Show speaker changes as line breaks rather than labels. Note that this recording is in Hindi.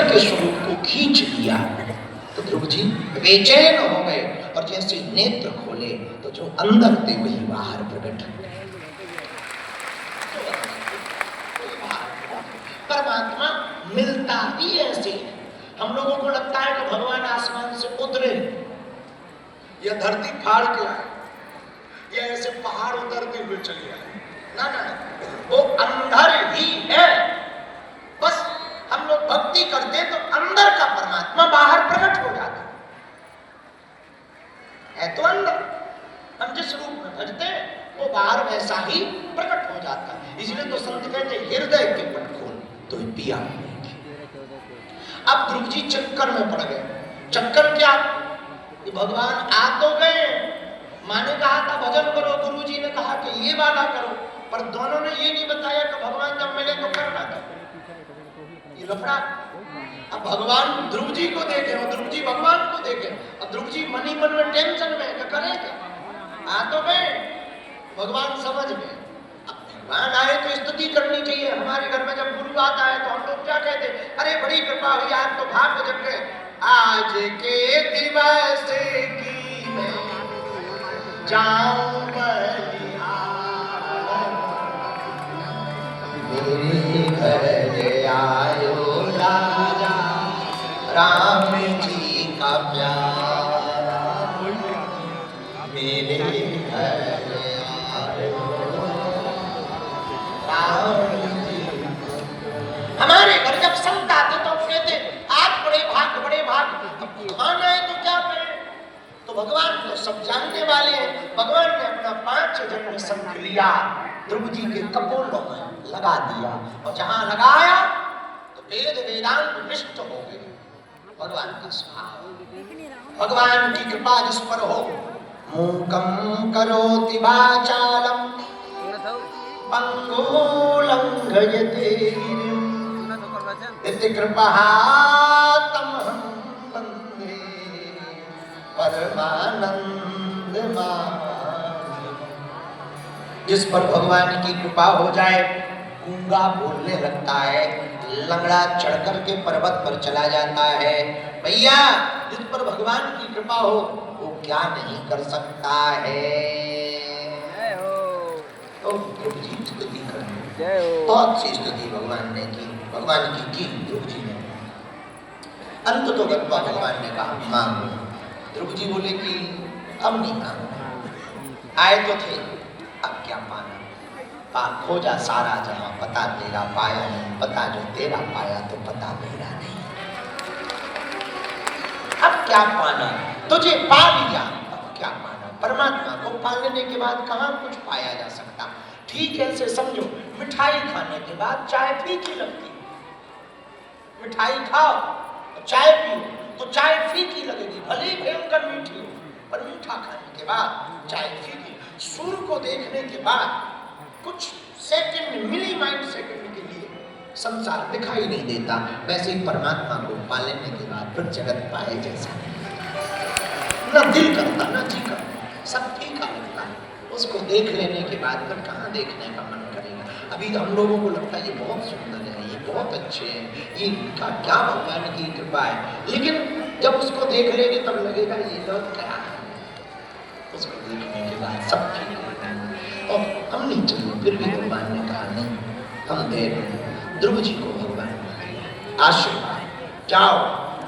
के स्वरूप को खींच लिया तो ध्रुव जी बेचैन हो गए और जैसे नेत्र खोले तो जो अंदर थे वही बाहर प्रकट हो गए। परमात्मा मिलता ही ऐसे। हम लोगों को लगता है कि भगवान आसमान से उतरे या धरती फाड़ के आए या ऐसे पहाड़ उतरते हुए चले आए। ना ना, वो अंदर ही है। बस हम लोग भक्ति करते तो अंदर का परमात्मा बाहर प्रकट हो जाता है तो अंदर हम जिस रूप में भजते हैं वो बाहर वैसा ही प्रकट हो जाता है। इसलिए तो संत कहते हृदय के पट खोल तो पिया। अब ध्रुव जी चक्कर में पड़ गए। चक्कर क्या कि भगवान आ तो गए, माँ ने कहा था भजन करो, गुरु जी ने कहा कि ये वाला करो, पर दोनों ने ये नहीं बताया कि भगवान जब मिले तो करना था। ये लफड़ा। अब भगवान ध्रुव जी को देखे और ध्रुव जी भगवान को देखे। अब ध्रुव जी मन ही मन में टेंशन में क्या करें क्या? आ तो गए, भगवान समझ गए। अब भगवान आए तो स्तुति करनी चाहिए। हमारे घर में जब गुरु आता है तो हम लोग क्या कहते? अरे बड़ी कृपा हुई, आज तो भाग जग गए। आज के दिवस की मैं जाऊं मेरे घर आयो राजा राम जी का प्यारा, मेरे घर आयो राम जी। हमारे घर जब संत आते तो कहते आज बड़े भाग बड़े भाग। भगवान आए तो क्या करें? तो भगवान तो सब जानने वाले हैं। भगवान ने अपना 5 जन्म संग लिया, ध्रुव जी के कपोलों में लगा दिया और जहां लगाया तो वेद वेदांत निष्ठ हो गए। भगवान का स्वभाव, भगवान की कृपा जिस पर हो। मूकं करोति वाचालं पंगुं लंघयते गिरिं इति कृपातमहं वन्दे परमानंद माधवम्। जिस पर भगवान की कृपा हो जाए गूंगा बोलने लगता है, लंगड़ा चढ़कर के पर्वत पर चला जाता है। भैया जिस पर भगवान की कृपा हो वो क्या नहीं कर सकता है। तो ध्रुव जी स्तुति कर, बहुत सी स्तुति भगवान ने की, भगवान की ध्रुव जी ने। अंत तो गत्वा भगवान ने कहा मांगो। ध्रुव जी बोले कि अब नहीं मांगो, आए तो थे, अब क्या पाना? खोजा सारा जहां पता तेरा पाया नहीं, पता जो तेरा पाया तो पता मेरा नहीं। अब क्या पाना? तुझे पा लिया, अब क्या पाना? परमात्मा को पा लेने के बाद कहां कुछ पाया जा सकता। ठीक है से समझो, मिठाई खाने के बाद चाय फीकी लगती है। मिठाई खाओ चाय पियो तो चाय फीकी लगेगी, भले ही भयंकर मीठी हो, पर मीठा खाने के बाद चाय फीकी। सूर्य को देखने के बाद कुछ सेकंड, मिली माइक्रो सेकंड के लिए संसार दिखाई नहीं देता, वैसे ही परमात्मा को पा लेने के बाद फिर जगत पाए जैसा न दिल करता न जी करता, सब फीका लगता है। उसको देख लेने के बाद फिर कहाँ देखने का मन करेगा। अभी हम लोगों को लगता है ये बहुत सुंदर है, ये बहुत अच्छे हैं, ये क्या भगवान की कृपा है, लेकिन जब उसको देख लेंगे तब लगेगा ये लोग क्या है। उसको देखने के बाद सब ठीक है और हम नहीं चाहिए। फिर भी भगवान ने कहा नहीं, हम दे रहे हैं। ध्रुव जी को भगवान ने आशीर्वाद, जाओ